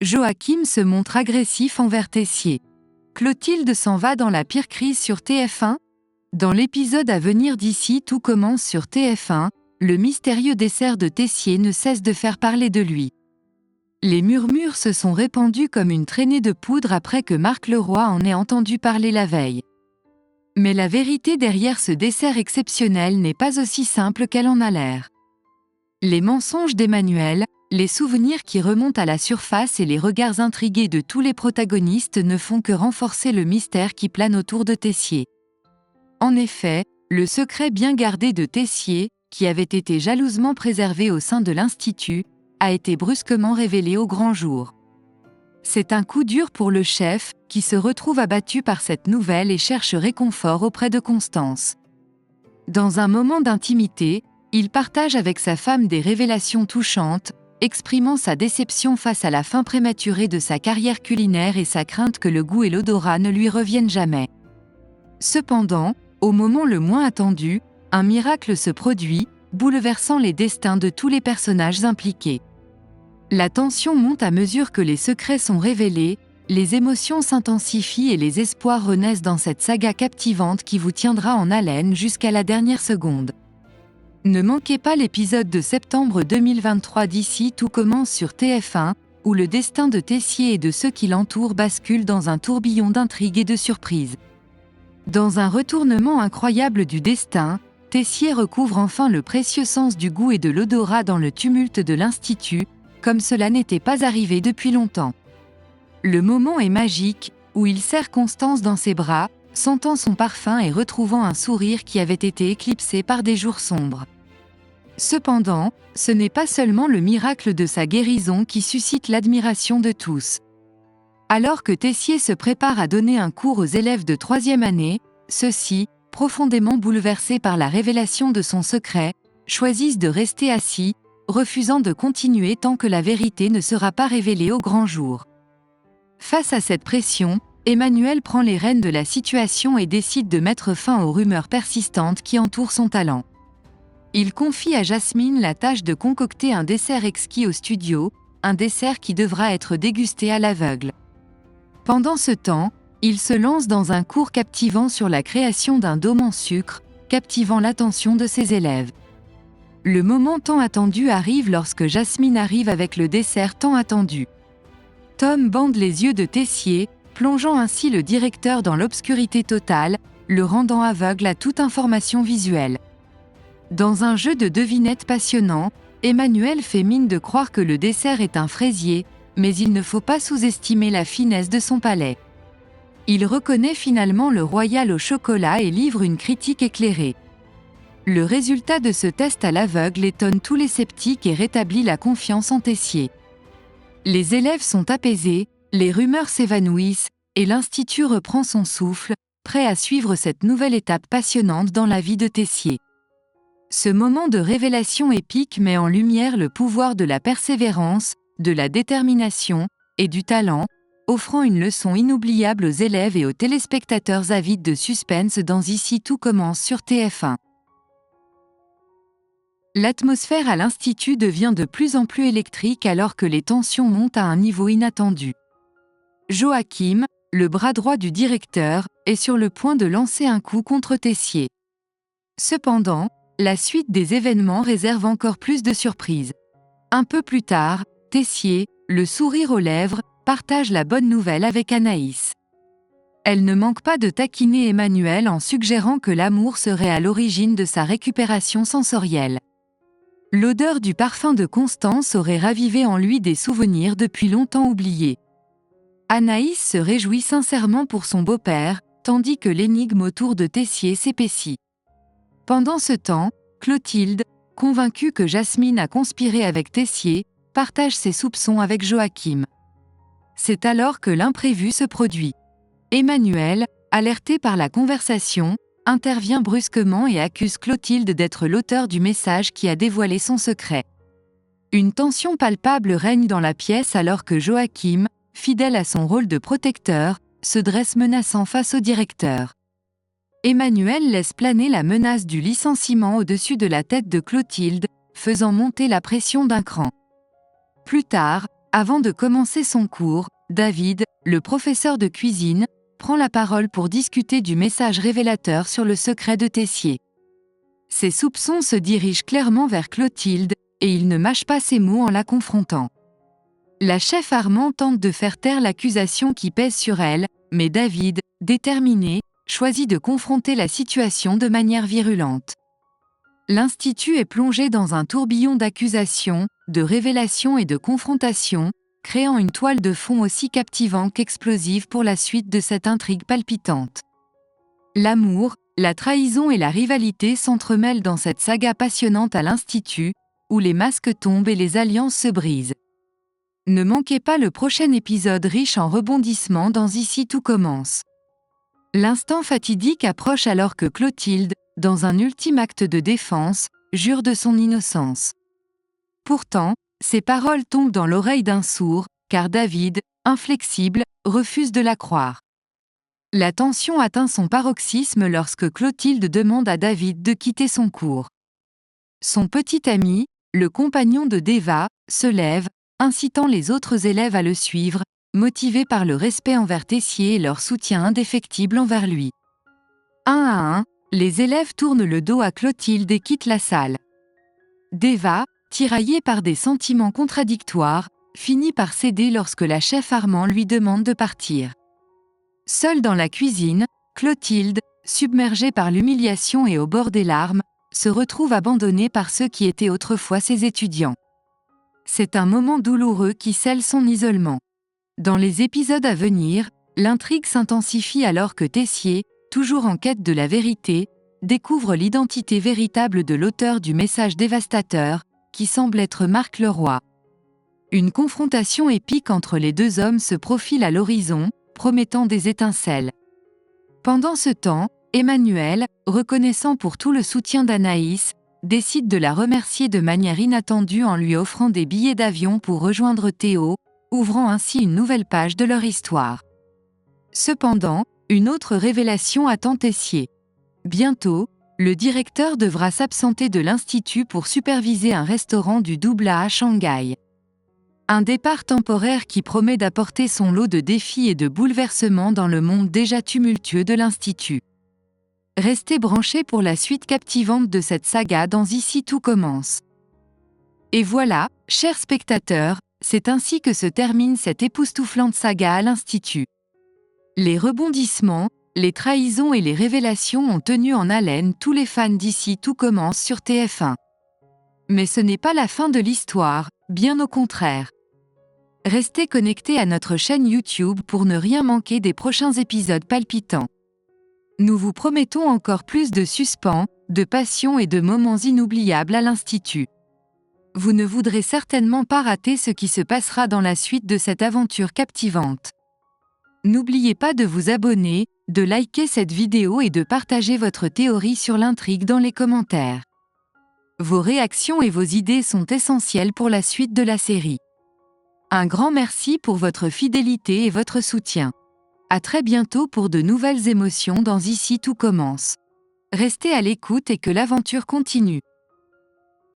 Joachim se montre agressif envers Tessier. Clotilde s'en va dans la pire crise sur TF1. Dans l'épisode à venir d'ici Tout commence sur TF1, le mystérieux dessert de Tessier ne cesse de faire parler de lui. Les murmures se sont répandus comme une traînée de poudre après que Marc Leroy en ait entendu parler la veille. Mais la vérité derrière ce dessert exceptionnel n'est pas aussi simple qu'elle en a l'air. Les mensonges d'Emmanuel, les souvenirs qui remontent à la surface et les regards intrigués de tous les protagonistes ne font que renforcer le mystère qui plane autour de Tessier. En effet, le secret bien gardé de Tessier, qui avait été jalousement préservé au sein de l'Institut, a été brusquement révélé au grand jour. C'est un coup dur pour le chef, qui se retrouve abattu par cette nouvelle et cherche réconfort auprès de Constance. Dans un moment d'intimité, il partage avec sa femme des révélations touchantes, exprimant sa déception face à la fin prématurée de sa carrière culinaire et sa crainte que le goût et l'odorat ne lui reviennent jamais. Cependant, au moment le moins attendu, un miracle se produit, bouleversant les destins de tous les personnages impliqués. La tension monte à mesure que les secrets sont révélés, les émotions s'intensifient et les espoirs renaissent dans cette saga captivante qui vous tiendra en haleine jusqu'à la dernière seconde. Ne manquez pas l'épisode de septembre 2023 d'ici Tout commence sur TF1, où le destin de Tessier et de ceux qui l'entourent bascule dans un tourbillon d'intrigues et de surprises. Dans un retournement incroyable du destin, Tessier recouvre enfin le précieux sens du goût et de l'odorat dans le tumulte de l'Institut, comme cela n'était pas arrivé depuis longtemps. Le moment est magique, où il serre Constance dans ses bras, sentant son parfum et retrouvant un sourire qui avait été éclipsé par des jours sombres. Cependant, ce n'est pas seulement le miracle de sa guérison qui suscite l'admiration de tous. Alors que Tessier se prépare à donner un cours aux élèves de 3e année, ceux-ci, profondément bouleversés par la révélation de son secret, choisissent de rester assis, refusant de continuer tant que la vérité ne sera pas révélée au grand jour. Face à cette pression, Emmanuel prend les rênes de la situation et décide de mettre fin aux rumeurs persistantes qui entourent son talent. Il confie à Jasmine la tâche de concocter un dessert exquis au studio, un dessert qui devra être dégusté à l'aveugle. Pendant ce temps, il se lance dans un cours captivant sur la création d'un dôme en sucre, captivant l'attention de ses élèves. Le moment tant attendu arrive lorsque Jasmine arrive avec le dessert tant attendu. Tom bande les yeux de Tessier, plongeant ainsi le directeur dans l'obscurité totale, le rendant aveugle à toute information visuelle. Dans un jeu de devinettes passionnant, Emmanuel fait mine de croire que le dessert est un fraisier, mais il ne faut pas sous-estimer la finesse de son palais. Il reconnaît finalement le royal au chocolat et livre une critique éclairée. Le résultat de ce test à l'aveugle étonne tous les sceptiques et rétablit la confiance en Tessier. Les élèves sont apaisés, les rumeurs s'évanouissent, et l'Institut reprend son souffle, prêt à suivre cette nouvelle étape passionnante dans la vie de Tessier. Ce moment de révélation épique met en lumière le pouvoir de la persévérance, de la détermination et du talent, offrant une leçon inoubliable aux élèves et aux téléspectateurs avides de suspense dans Ici Tout commence sur TF1. L'atmosphère à l'Institut devient de plus en plus électrique alors que les tensions montent à un niveau inattendu. Joachim, le bras droit du directeur, est sur le point de lancer un coup contre Tessier. Cependant, la suite des événements réserve encore plus de surprises. Un peu plus tard, Tessier, le sourire aux lèvres, partage la bonne nouvelle avec Anaïs. Elle ne manque pas de taquiner Emmanuel en suggérant que l'amour serait à l'origine de sa récupération sensorielle. L'odeur du parfum de Constance aurait ravivé en lui des souvenirs depuis longtemps oubliés. Anaïs se réjouit sincèrement pour son beau-père, tandis que l'énigme autour de Tessier s'épaissit. Pendant ce temps, Clotilde, convaincue que Jasmine a conspiré avec Tessier, partage ses soupçons avec Joachim. C'est alors que l'imprévu se produit. Emmanuel, alerté par la conversation, intervient brusquement et accuse Clotilde d'être l'auteur du message qui a dévoilé son secret. Une tension palpable règne dans la pièce alors que Joachim, fidèle à son rôle de protecteur, se dresse menaçant face au directeur. Emmanuel laisse planer la menace du licenciement au-dessus de la tête de Clotilde, faisant monter la pression d'un cran. Plus tard, Avant de commencer son cours, David, le professeur de cuisine, prend la parole pour discuter du message révélateur sur le secret de Tessier. Ses soupçons se dirigent clairement vers Clotilde, et il ne mâche pas ses mots en la confrontant. La chef Armand tente de faire taire l'accusation qui pèse sur elle, mais David, déterminé, choisit de confronter la situation de manière virulente. L'Institut est plongé dans un tourbillon d'accusations, de révélations et de confrontations, créant une toile de fond aussi captivante qu'explosive pour la suite de cette intrigue palpitante. L'amour, la trahison et la rivalité s'entremêlent dans cette saga passionnante à l'Institut, où les masques tombent et les alliances se brisent. Ne manquez pas le prochain épisode riche en rebondissements dans Ici tout commence. L'instant fatidique approche alors que Clotilde, dans un ultime acte de défense, jure de son innocence. Pourtant, ses paroles tombent dans l'oreille d'un sourd, car David, inflexible, refuse de la croire. La tension atteint son paroxysme lorsque Clotilde demande à David de quitter son cours. Son petit ami, le compagnon de Deva, se lève, incitant les autres élèves à le suivre, motivés par le respect envers Tessier et leur soutien indéfectible envers lui. Un à un, les élèves tournent le dos à Clotilde et quittent la salle. Deva, tiraillé par des sentiments contradictoires, finit par céder lorsque la chef Armand lui demande de partir. Seule dans la cuisine, Clotilde, submergée par l'humiliation et au bord des larmes, se retrouve abandonnée par ceux qui étaient autrefois ses étudiants. C'est un moment douloureux qui scelle son isolement. Dans les épisodes à venir, l'intrigue s'intensifie alors que Tessier, toujours en quête de la vérité, découvre l'identité véritable de l'auteur du message dévastateur, qui semble être Marc Leroy. Une confrontation épique entre les deux hommes se profile à l'horizon, promettant des étincelles. Pendant ce temps, Emmanuel, reconnaissant pour tout le soutien d'Anaïs, décide de la remercier de manière inattendue en lui offrant des billets d'avion pour rejoindre Théo, ouvrant ainsi une nouvelle page de leur histoire. Cependant, une autre révélation attend Tessier. Bientôt, le directeur devra s'absenter de l'Institut pour superviser un restaurant du double A à Shanghai. Un départ temporaire qui promet d'apporter son lot de défis et de bouleversements dans le monde déjà tumultueux de l'Institut. Restez branchés pour la suite captivante de cette saga dans Ici tout commence. Et voilà, chers spectateurs, c'est ainsi que se termine cette époustouflante saga à l'Institut. Les rebondissements, les trahisons et les révélations ont tenu en haleine tous les fans d'Ici tout commence sur TF1. Mais ce n'est pas la fin de l'histoire, bien au contraire. Restez connectés à notre chaîne YouTube pour ne rien manquer des prochains épisodes palpitants. Nous vous promettons encore plus de suspens, de passion et de moments inoubliables à l'Institut. Vous ne voudrez certainement pas rater ce qui se passera dans la suite de cette aventure captivante. N'oubliez pas de vous abonner, de liker cette vidéo et de partager votre théorie sur l'intrigue dans les commentaires. Vos réactions et vos idées sont essentielles pour la suite de la série. Un grand merci pour votre fidélité et votre soutien. À très bientôt pour de nouvelles émotions dans Ici tout commence. Restez à l'écoute et que l'aventure continue.